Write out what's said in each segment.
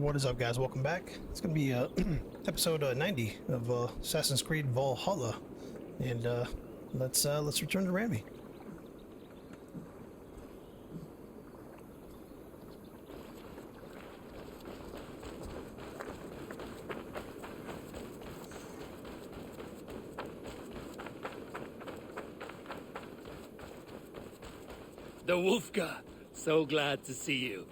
What is up, guys? Welcome back. It's gonna be episode 90 of Assassin's Creed Valhalla, and let's return to Randy. The Wolfka, so glad to see you.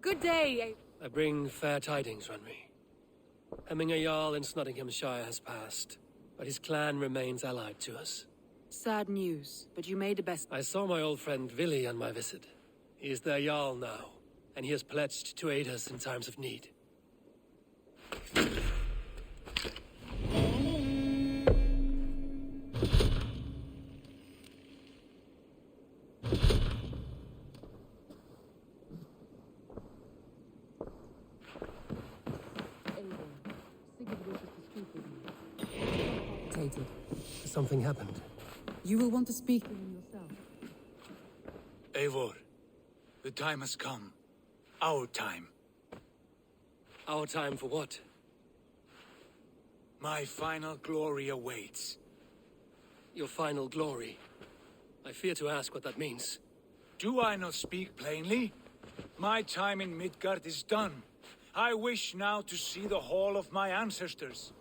Good day. I bring fair tidings, Runry. Hemminger Jarl in Nottinghamshire has passed, but his clan remains allied to us. Sad news, but you made the best. I saw my old friend Willi on my visit. He is their Jarl now, and he has pledged to aid us in times of need. Something happened. You will want to speak to him yourself. Eivor, the time has come. Our time. Our time for what? My final glory awaits. Your final glory. I fear to ask what that means. Do I not speak plainly? My time in Midgard is done. I wish now to see the hall of my ancestors.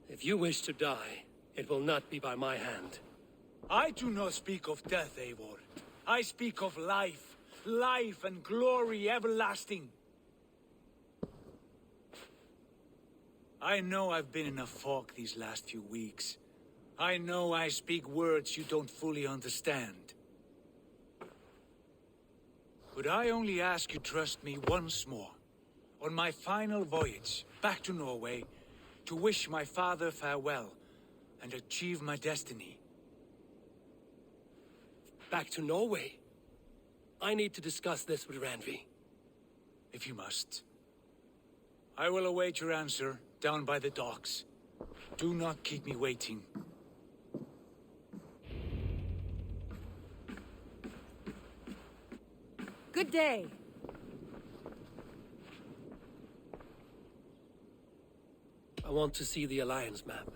If you wish to die, it will not be by my hand. I do not speak of death, Eivor. I speak of life. Life and glory everlasting. I know I've been in a fog these last few weeks. I know I speak words you don't fully understand. But I only ask you trust me once more. On my final voyage back to Norway, to wish my father farewell and achieve my destiny. Back to Norway? I need to discuss this with Randvi. If you must. I will await your answer down by the docks. Do not keep me waiting. Good day. I want to see the Alliance map.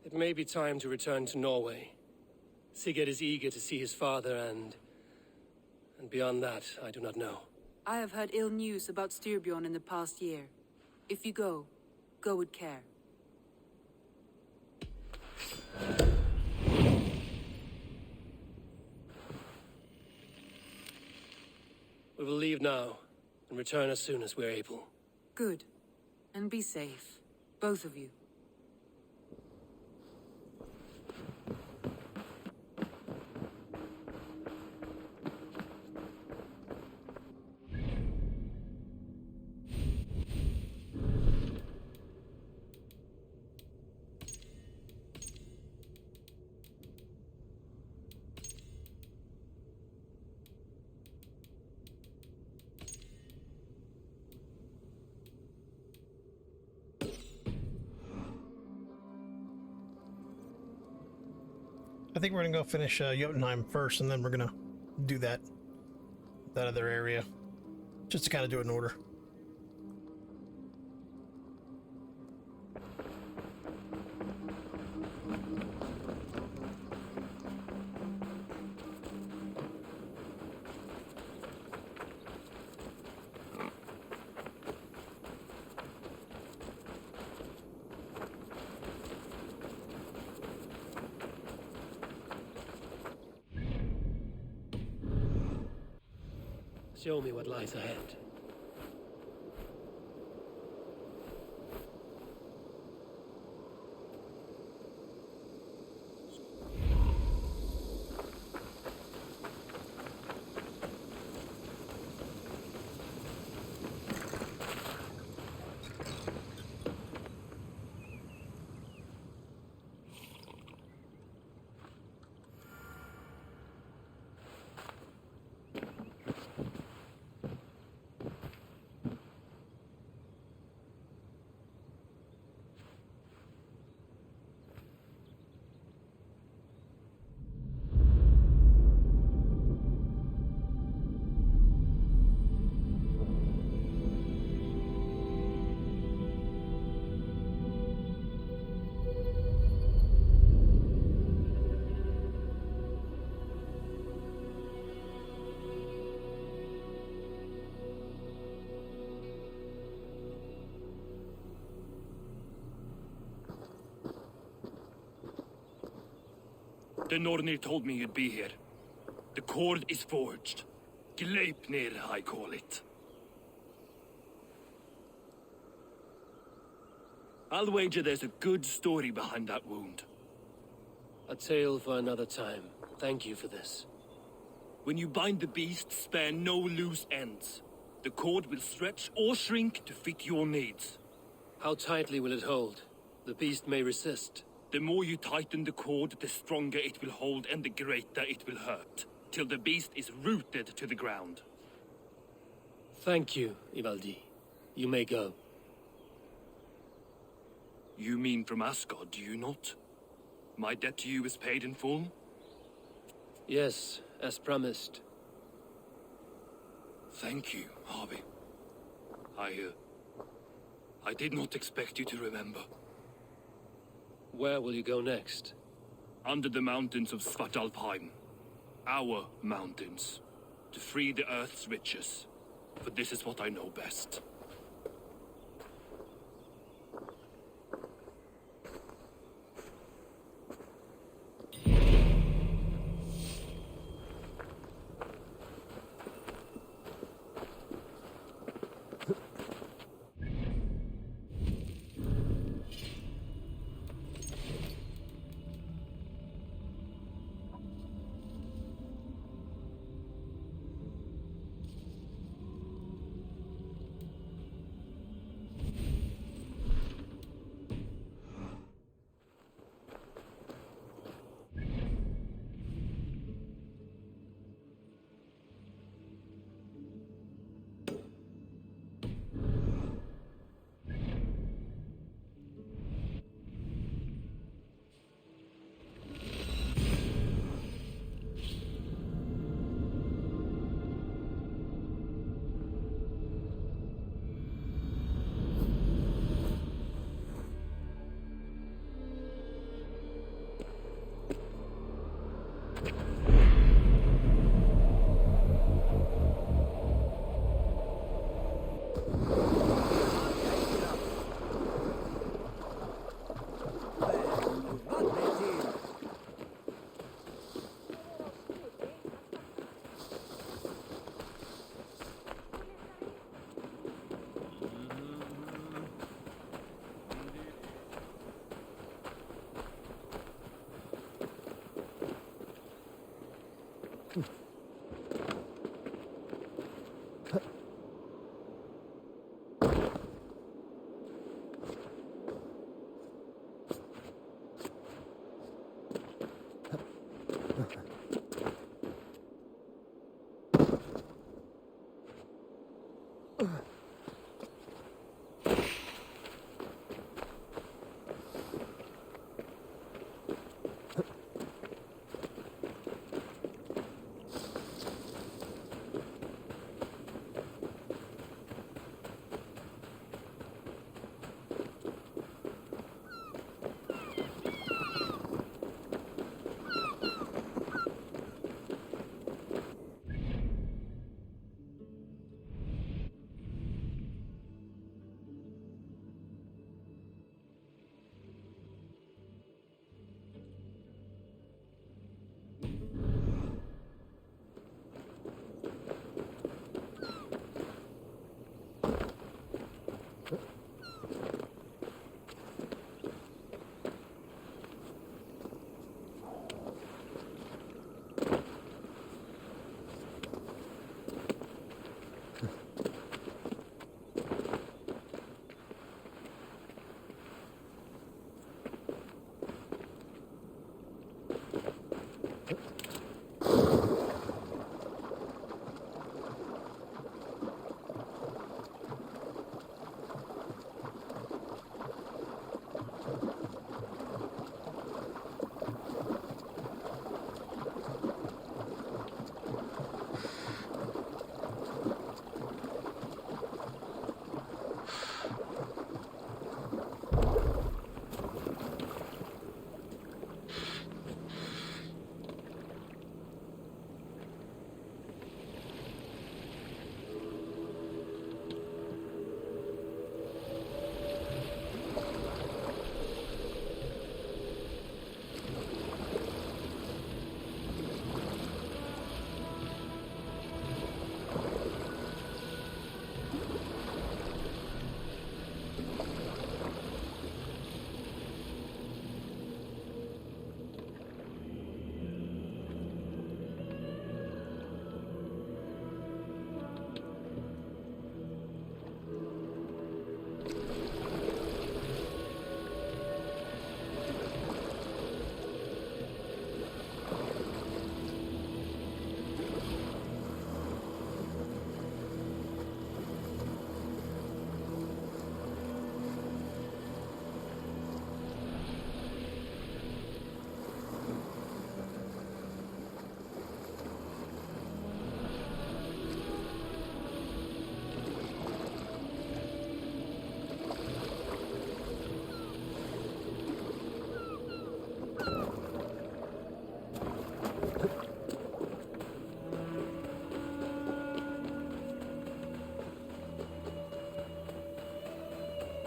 It may be time to return to Norway. Sigurd is eager to see his father and beyond that, I do not know. I have heard ill news about Styrbjorn in the past year. If you go with care. We will leave now, and return as soon as we're able. Good. And be safe. Both of you. I think we're gonna go finish Jotunheim first, and then we're gonna do that other area, just to kind of do it in order. Show me what lies ahead. The Nornir told me you'd be here. The cord is forged. Gleipnir, I call it. I'll wager there's a good story behind that wound. A tale for another time. Thank you for this. When you bind the beast, spare no loose ends. The cord will stretch or shrink to fit your needs. How tightly will it hold? The beast may resist. The more you tighten the cord, the stronger it will hold and the greater it will hurt, till the beast is rooted to the ground. Thank you, Ivaldi. You may go. You mean from Asgard, do you not? My debt to you is paid in full? Yes, as promised. Thank you, Harvey. I did not expect you to remember. Where will you go next? Under the mountains of Svartalfheim. Our mountains. To free the Earth's riches. For this is what I know best.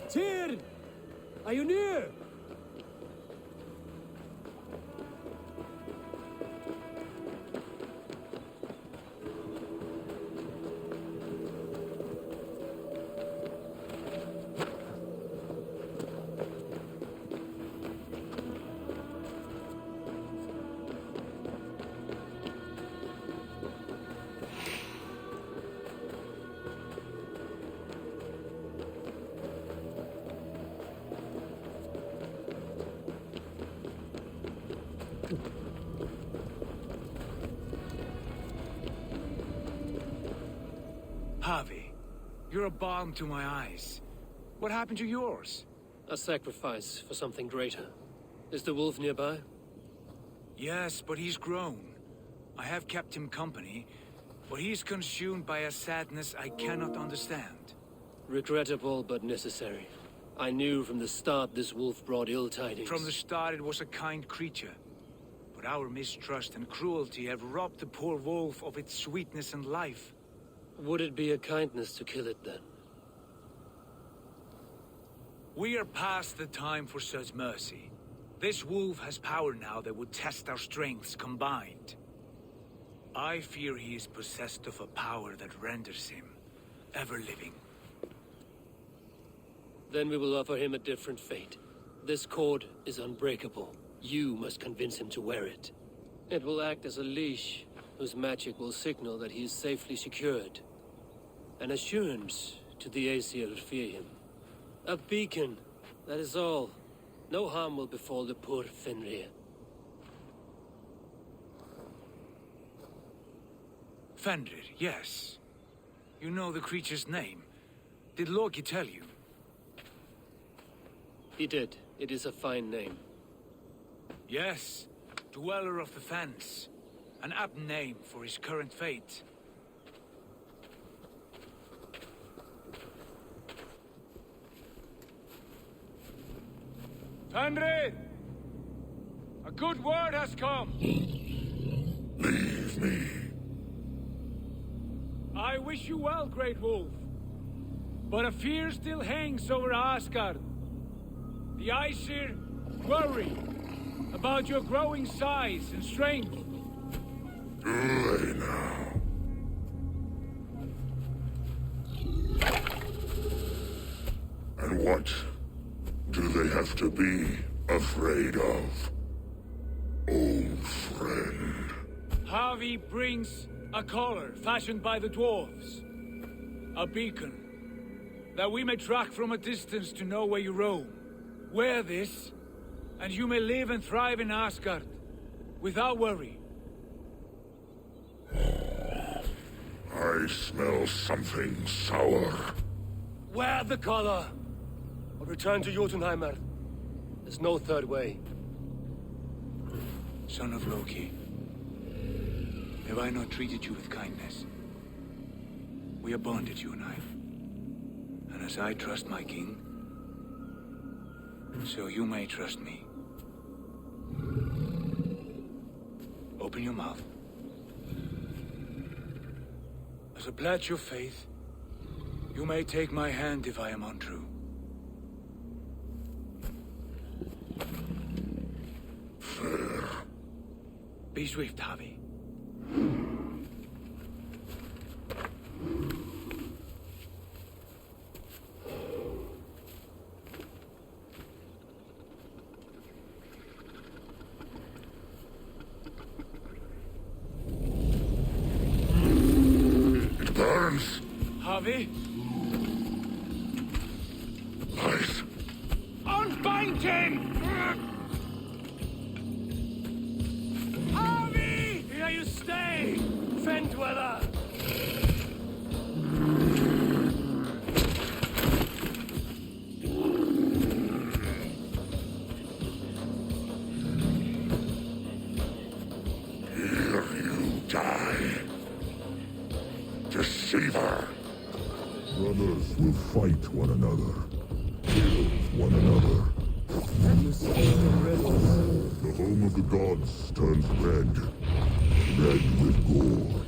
Tyr! Are you near? Harvey, you're a balm to my eyes. What happened to yours? A sacrifice for something greater. Is the wolf nearby? Yes, but he's grown. I have kept him company, but he's consumed by a sadness I cannot understand. Regrettable but necessary. I knew from the start this wolf brought ill tidings. From the start it was a kind creature. But our mistrust and cruelty have robbed the poor wolf of its sweetness and life. Would it be a kindness to kill it then? We are past the time for such mercy. This wolf has power now that would test our strengths combined. I fear he is possessed of a power that renders him ever-living. Then we will offer him a different fate. This cord is unbreakable. You must convince him to wear it. It will act as a leash, whose magic will signal that he is safely secured. An assurance to the Aesir who fear him. A beacon, that is all. No harm will befall the poor Fenrir. Fenrir, yes. You know the creature's name. Did Loki tell you? He did. It is a fine name. Yes. Dweller of the Fens. An apt name for his current fate. Fenrir! A good word has come! Leave me. I wish you well, Great Wolf. But a fear still hangs over Asgard. The Aesir worry about your growing size and strength. Do they now? And what do they have to be afraid of? Old friend. Harvey brings a collar fashioned by the dwarves. A beacon, that we may track from a distance to know where you roam. Wear this, and you may live and thrive in Asgard, without worry. I smell something sour. Wear the collar! Or return to Jotunheimer. There's no third way. Son of Loki, have I not treated you with kindness? We are bonded, you and I. And as I trust my king, so you may trust me. Open your mouth. As a pledge of faith, you may take my hand if I am untrue. Fair. Be swift, Harvey. It burns. Harvey, Light. unbind him! Harvey! Here you stay, Fen Dweller! Here you die. Deceiver. Brothers will fight one another. Kill one another. The home of the gods turns red. Red with gore.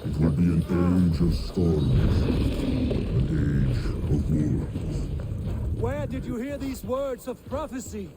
It will be an age of storms, an age of wolves. Where did you hear these words of prophecy?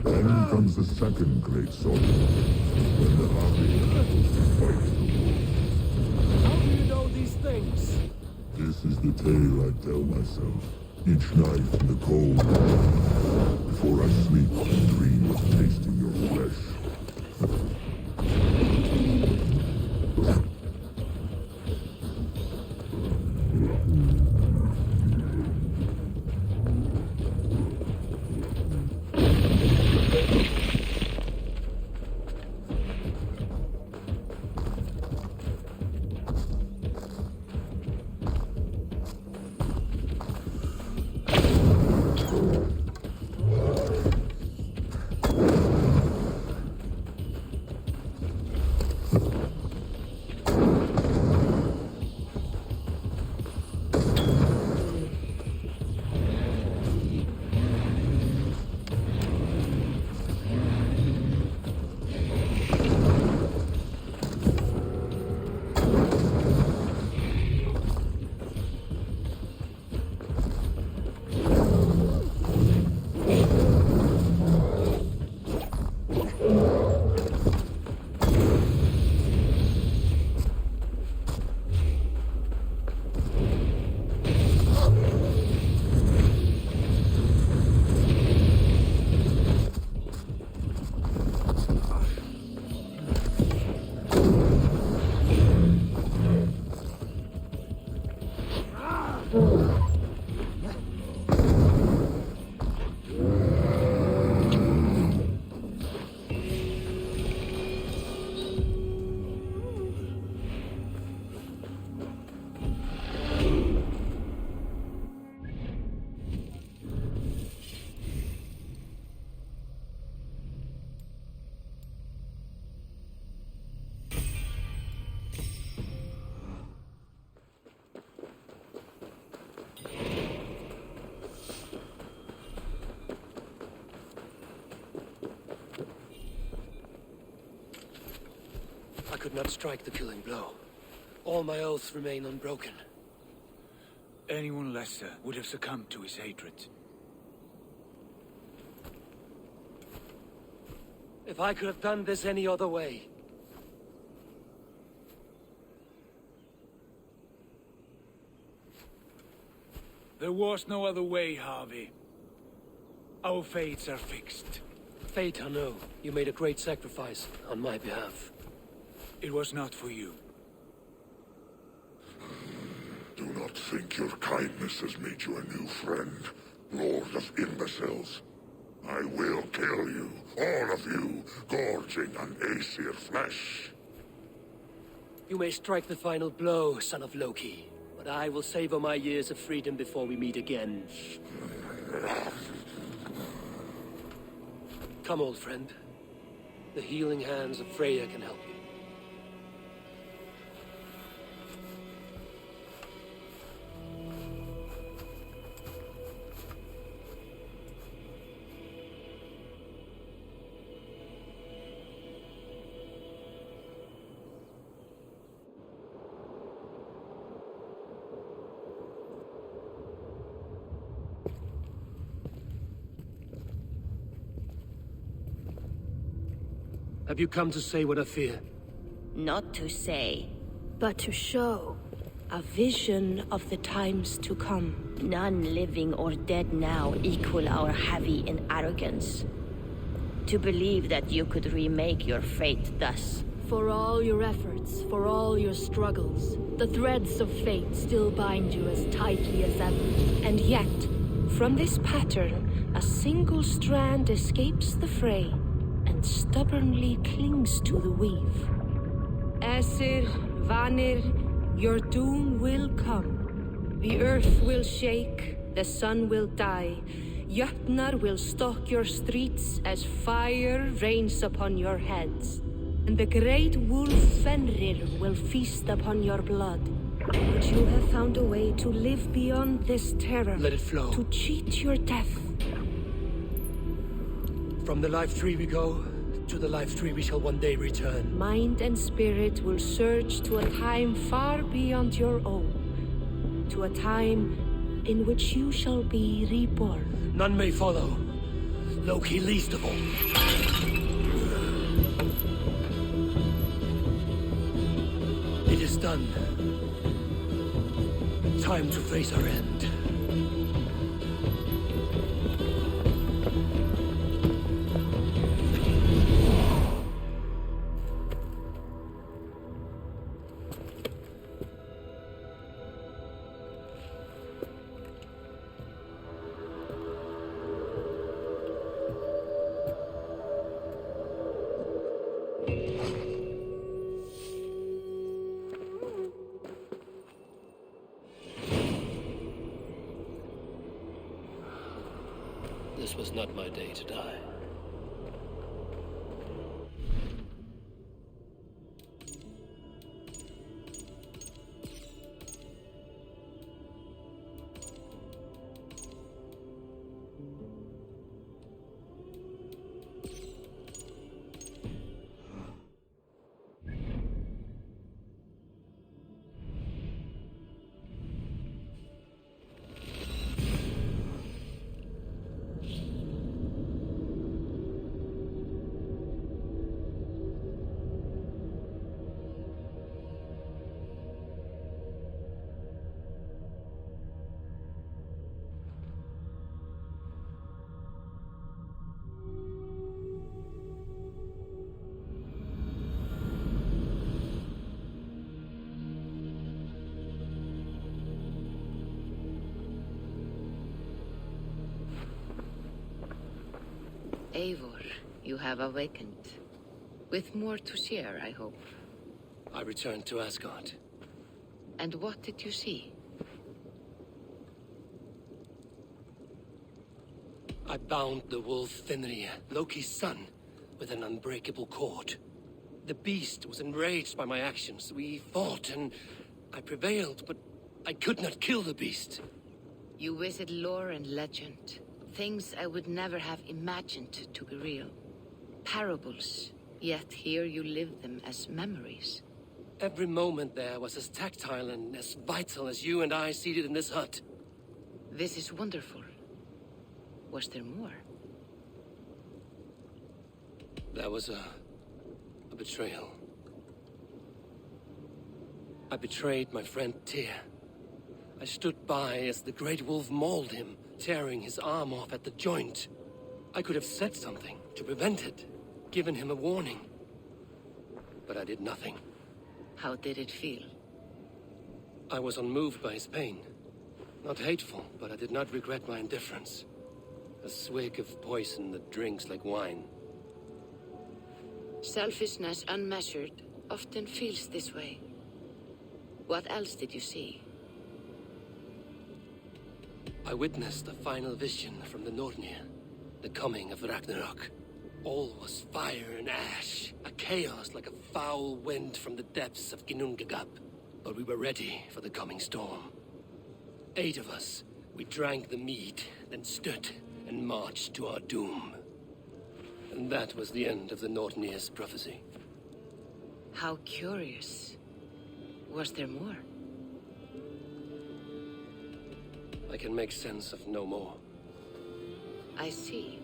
Then comes the second great sorrow, when the army goes to fight the wolves. How do you know these things? This is the tale I tell myself, each night in the cold. Before I sleep, I dream of tasting your flesh. I could not strike the killing blow. All my oaths remain unbroken. Anyone lesser would have succumbed to his hatred. If I could have done this any other way. There was no other way, Harvey. Our fates are fixed. Fate, I know. You made a great sacrifice on my behalf. It was not for you. Do not think your kindness has made you a new friend, Lord of Imbeciles. I will kill you, all of you, gorging on Aesir flesh. You may strike the final blow, son of Loki, but I will savor my years of freedom before we meet again. Come, old friend. The healing hands of Freya can help you. Have you come to say what I fear? Not to say, but to show a vision of the times to come. none living or dead now equal our heavy in arrogance. To believe that you could remake your fate thus. For all your efforts, for all your struggles, the threads of fate still bind you as tightly as ever. And yet, from this pattern, a single strand escapes the fray and stubbornly clings to the weave. Aesir, Vanir, your doom will come. The earth will shake, the sun will die. Jötnar will stalk your streets as fire rains upon your heads. And the great wolf Fenrir will feast upon your blood. But you have found a way to live beyond this terror. Let it flow. To cheat your death. From the life tree we go, to the life tree we shall one day return. Mind and spirit will surge to a time far beyond your own. To a time in which you shall be reborn. None may follow. Loki least of all. It is done. Time to face our end. This was not my day to die. Eivor, you have awakened. With more to share, I hope. I returned to Asgard. And what did you see? I bound the wolf Fenrir, Loki's son, with an unbreakable cord. The beast was enraged by my actions. We fought, and I prevailed, but I could not kill the beast. You visit lore and legend. Things I would never have imagined to be real. Parables, yet here you live them as memories. Every moment there was as tactile and as vital as you and I seated in this hut. This is wonderful. Was there more? There was a betrayal. I betrayed my friend Tyr. I stood by as the great wolf mauled him, tearing his arm off at the joint. I could have said something to prevent it, given him a warning. But I did nothing. How did it feel? I was unmoved by his pain. Not hateful, but I did not regret my indifference. A swig of poison that drinks like wine. Selfishness unmeasured often feels this way. What else did you see? I witnessed a final vision from the Nornir, the coming of Ragnarok. All was fire and ash, a chaos like a foul wind from the depths of Ginnungagap. But we were ready for the coming storm. 8 of us, we drank the mead, then stood and marched to our doom. And that was the end of the Nornir's prophecy. How curious. Was there more? I can make sense of no more. I see.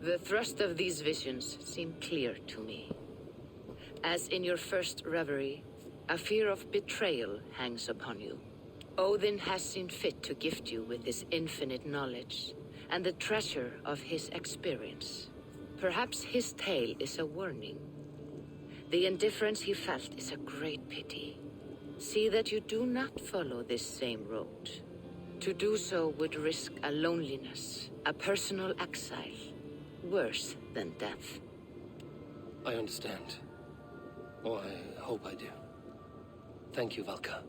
The thrust of these visions seem clear to me. As in your first reverie, a fear of betrayal hangs upon you. Odin has seen fit to gift you with his infinite knowledge, and the treasure of his experience. Perhaps his tale is a warning. The indifference he felt is a great pity. See that you do not follow this same road. To do so would risk a loneliness, a personal exile, worse than death. I understand. Or I hope I do. Thank you, Valka.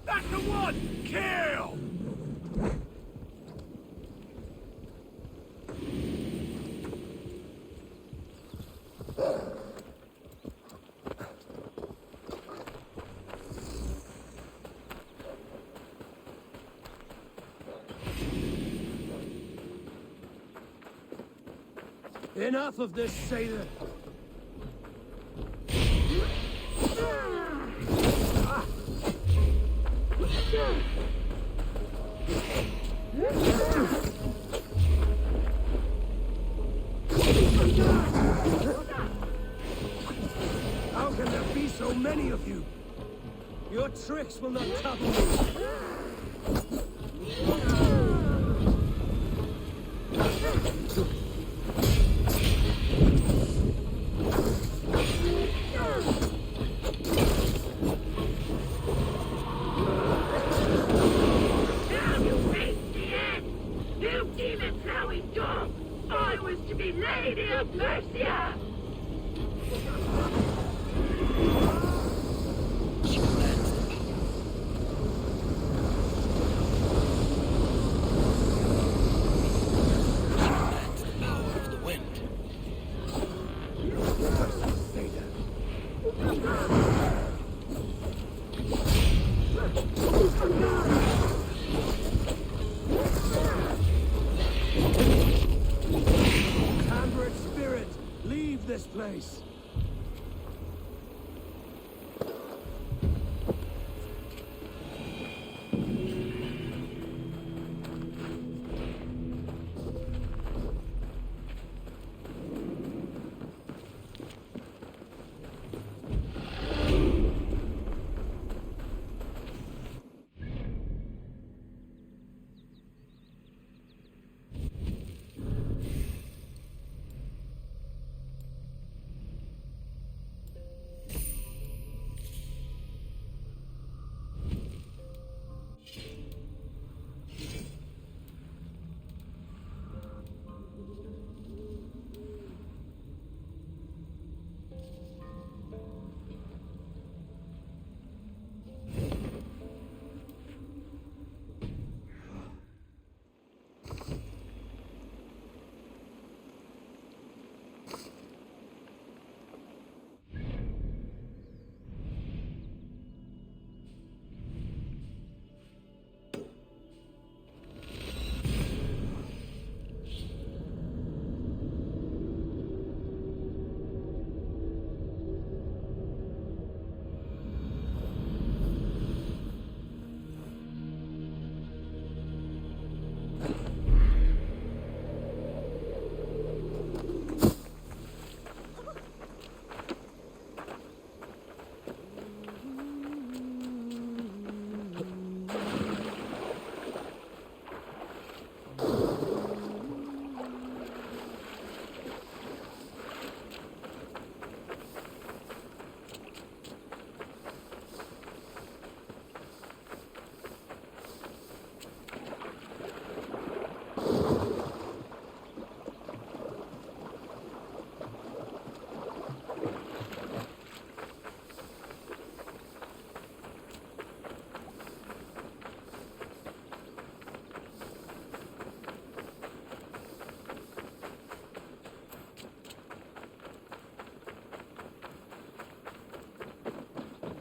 That's the one! Kill! Enough of this, sailor. How can there be so many of you? Your tricks will not topple me. This place.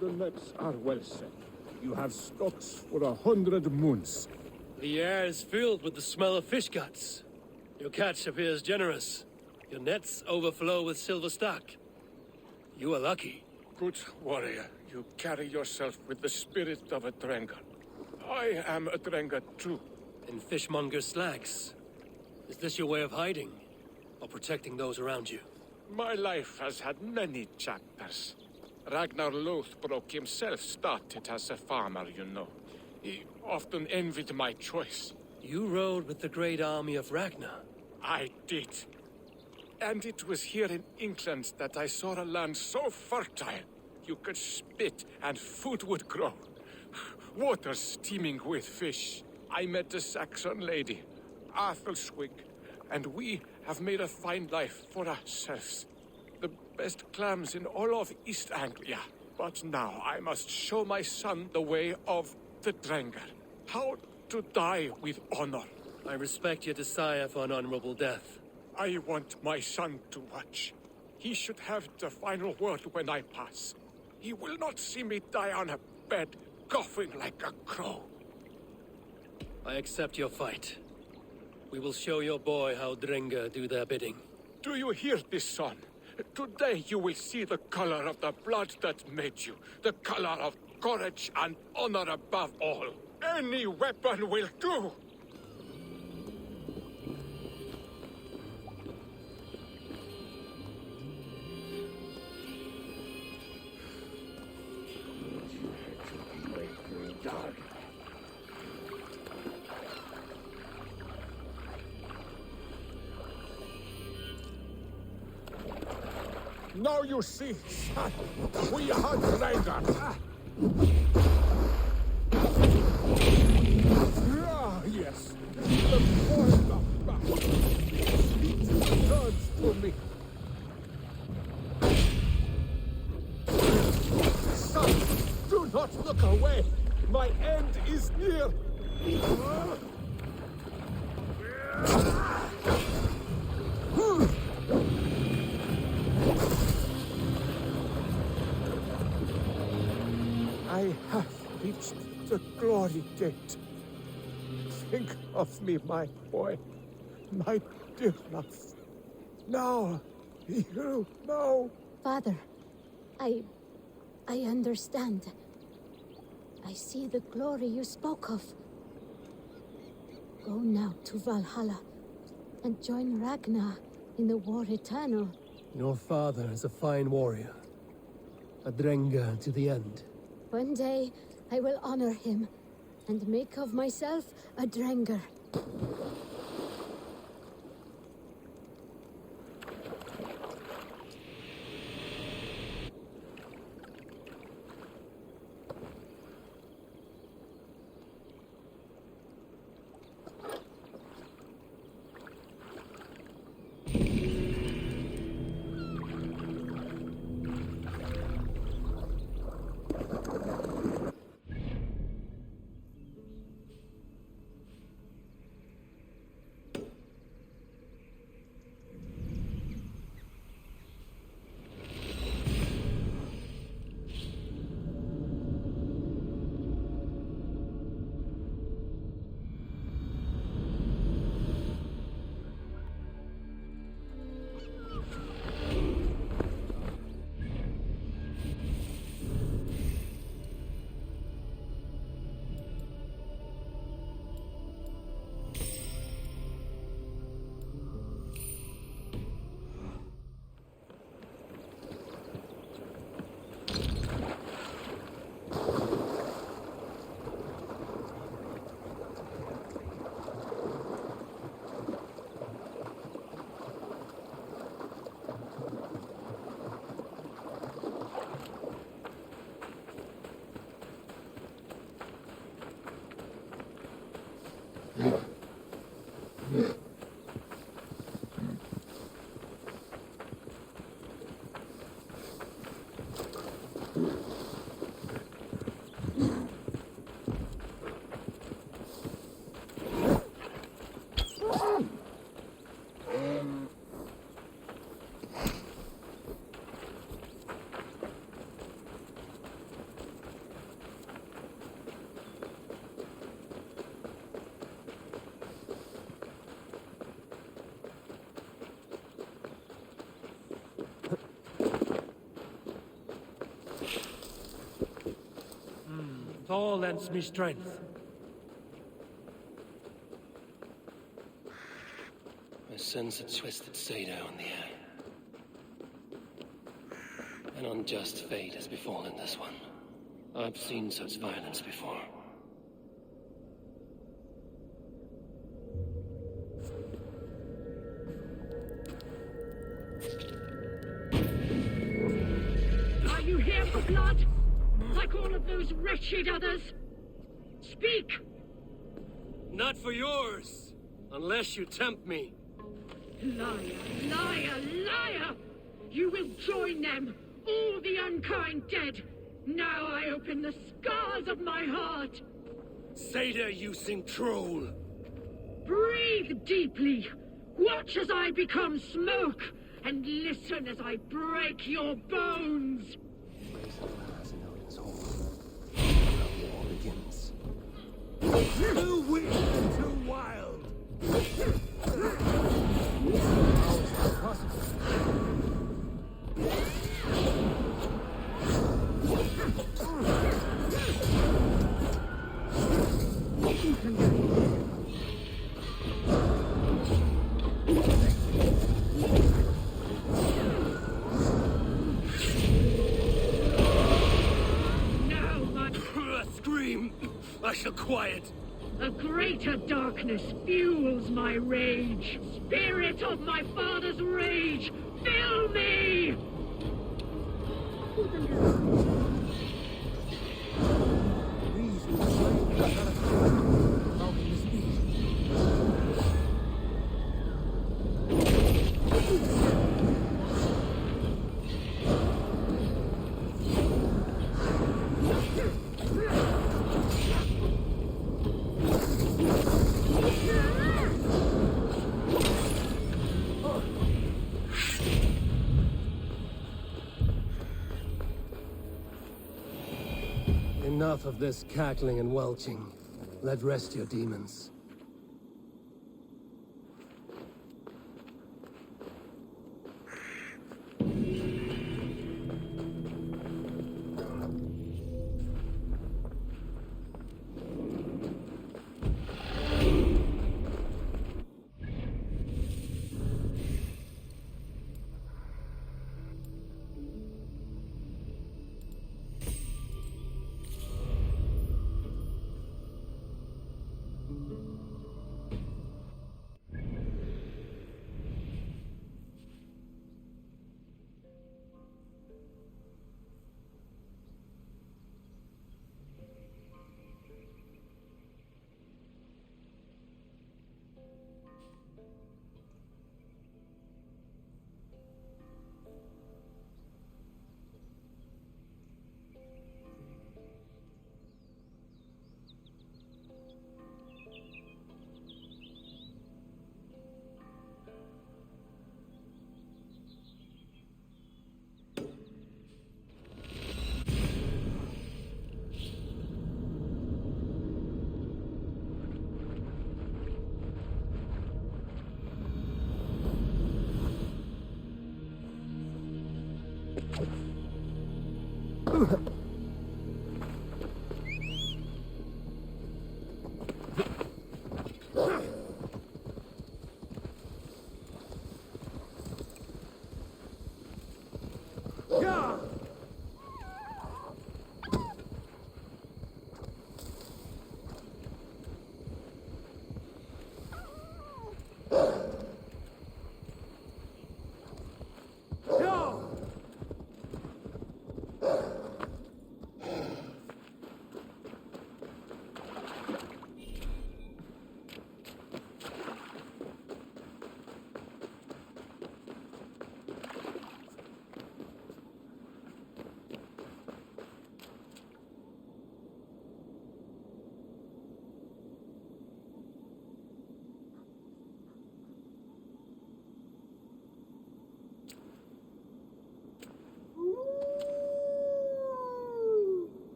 The nets are well set. You have stocks for 100 moons. The air is filled with the smell of fish guts. Your catch appears generous. Your nets overflow with silver stock. You are lucky. Good warrior, you carry yourself with the spirit of a Drengar. I am a Drengar too. In fishmonger slacks. Is this your way of hiding? Or protecting those around you? My life has had many chapters. Ragnar Lothbrok himself started as a farmer, you know. He often envied my choice. You rode with the great army of Ragnar. I did. And it was here in England that I saw a land so fertile. You could spit and food would grow. Water steaming with fish. I met a Saxon lady, Athelswig, and we have made a fine life for ourselves. The best clams in all of East Anglia. But now I must show my son the way of the Drengar. How to die with honor. I respect your desire for an honorable death. I want my son to watch. He should have the final word when I pass. He will not see me die on a bed, coughing like a crow. I accept your fight. We will show your boy how Drengar do their bidding. Do you hear this, son? Today you will see the color of the blood that made you. The color of courage and honor above all. Any weapon will do! Now you see, son, we are Drengar. Ah, yes. The voice of battle. It turns to me. Son, do not look away. My end is near. I have reached the glory gate. Think of me, my boy, my dear love. Now, you know. Father, I understand. I see the glory you spoke of. Go now to Valhalla and join Ragnar in the War Eternal. Your father is a fine warrior. A Drengar to the end. One day, I will honor him and make of myself a Drengar. Thor lends me strength. I sense a twisted Seder on the air. An unjust fate has befallen this one. I've seen such violence before. Are you here for blood? Like all of those wretched others? Speak! Not for yours, unless you tempt me. Liar, liar, liar! You will join them, all the unkind dead. Now I open the scars of my heart. Seder-using troll! Breathe deeply. Watch as I become smoke, and listen as I break your bones. War begins. Too weak and too wild. How is that possible? Scream! I shall quiet. A greater darkness fuels my rage. Spirit of my father's rage, fill me! Enough of this cackling and welching. Let rest your demons.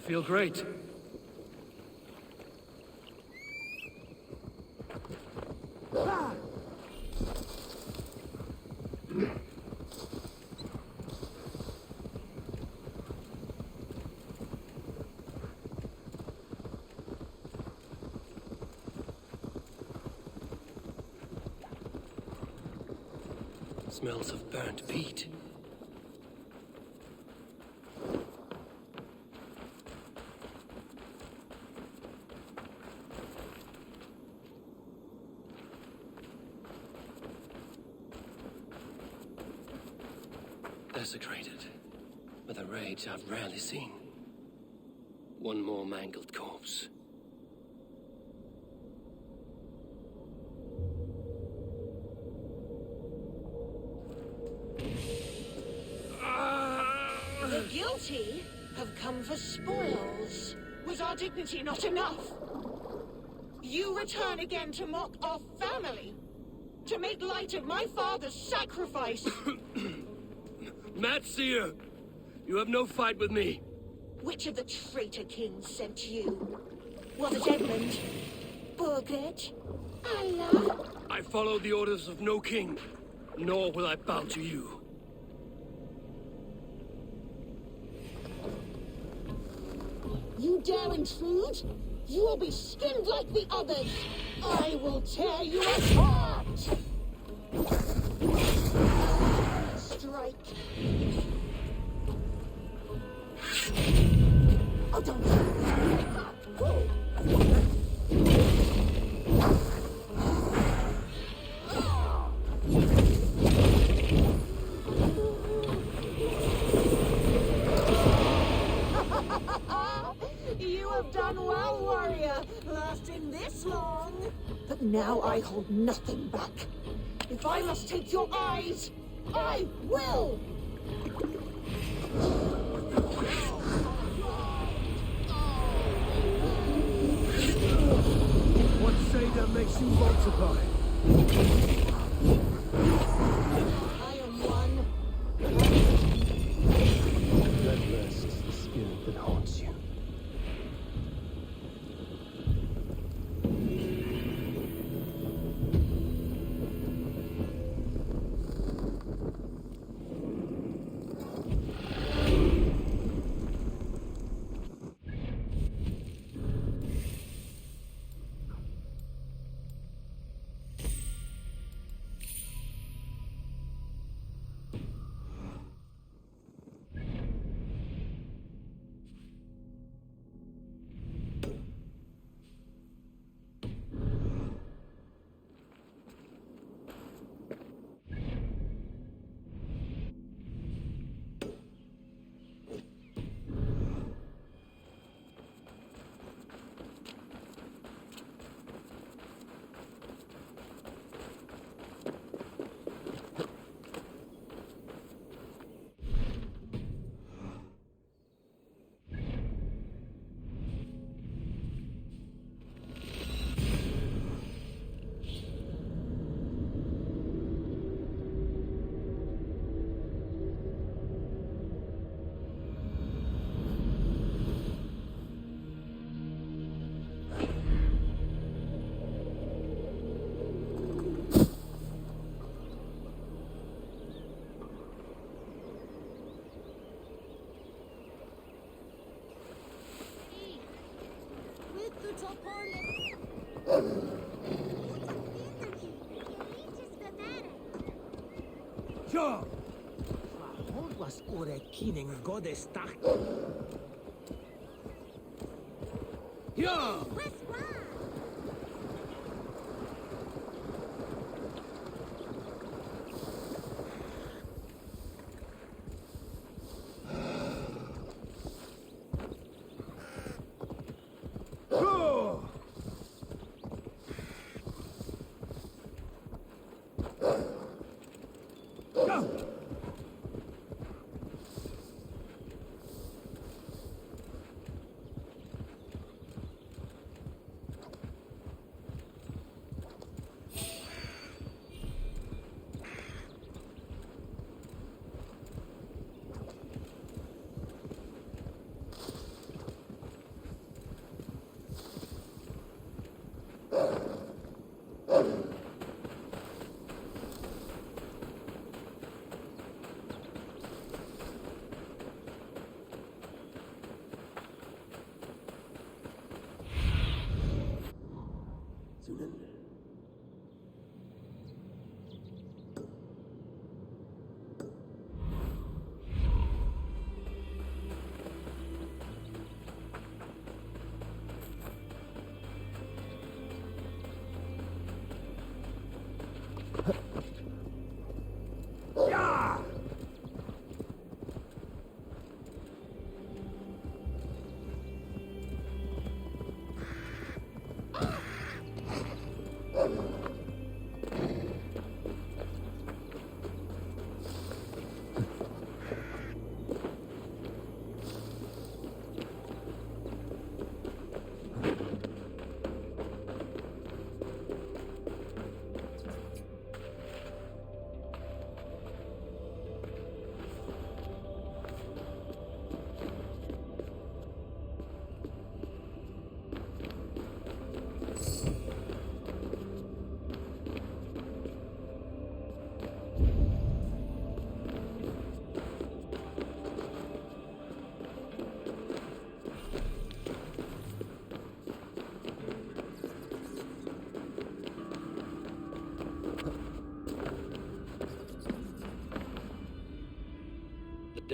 feel great. Smells of burnt peat. Desecrated, with a rage I've rarely seen. One more mangled corpse. The guilty have come for spoils. Was our dignity not enough? You return again to mock our family? To make light of my father's sacrifice? Matt Seer, you have no fight with me. Which of the traitor kings sent you? Was it Edmund? Burgred? Allah? I follow the orders of no king, nor will I bow to you. You dare intrude? You will be skinned like the others! I will tear you apart! Strike. Oh, don't. You have done well, warrior, lasting this long. But now I hold nothing back. If I must take your eyes, I will! What Seder makes you multiply? I am one. Bloodlust is the spirit that haunts you. Ja! Hon was ore kinin godes tak. Ja!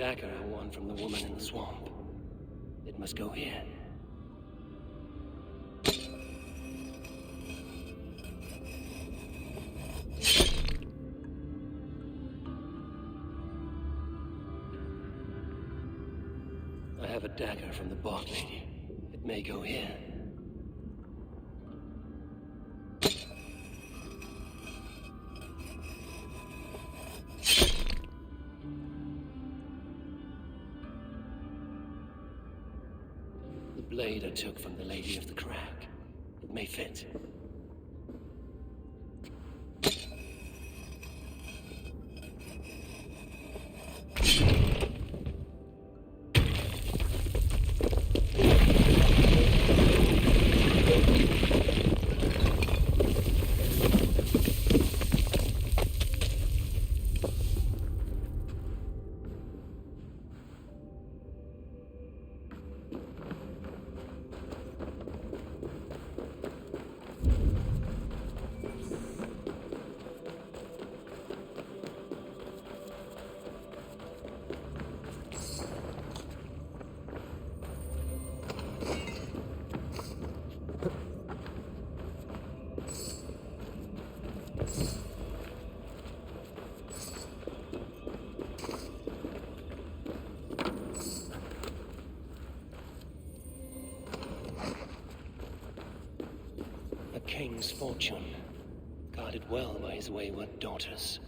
dagger I won from the woman in the swamp. It must go here. I have a dagger from the Bog Lady. It may go here. The blade I took from the Lady of the Crack. It may fit. King's fortune, guarded well by his wayward daughters.